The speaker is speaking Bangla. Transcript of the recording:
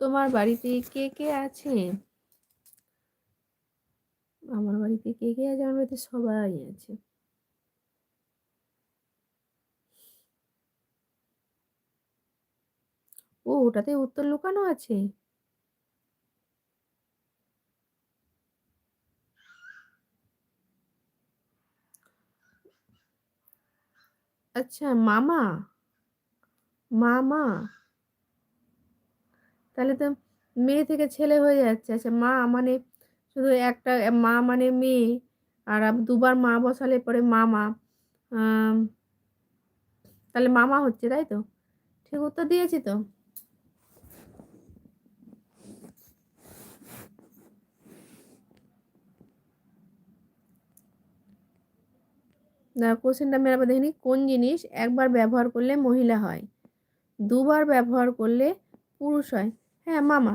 তোমার বাড়িতে কে কে আছে? আমার বাড়িতে কে কে আছে? আমার বাড়িতে সবাই আছে। ও, ওটাতে উত্তর লুকানো আছে? আচ্ছা, মামা। মামা। তাহলে তো মেয়ে থেকে ছেলে হয়ে যাচ্ছে। আচ্ছা, মা মানে শুধু একটা, মা মানে মেয়ে, আর দুবার মা বসালে পরে মামা। আম, তাহলে মামা হচ্ছে, তাই তো? ঠিক উত্তর দিয়েছি তো? কোশ্চেনটা মেরে আবার দেখিনি। কোন জিনিস একবার ব্যবহার করলে মহিলা হয়, দুবার ব্যবহার করলে পুরুষ হয়? হ্যাঁ, মামা।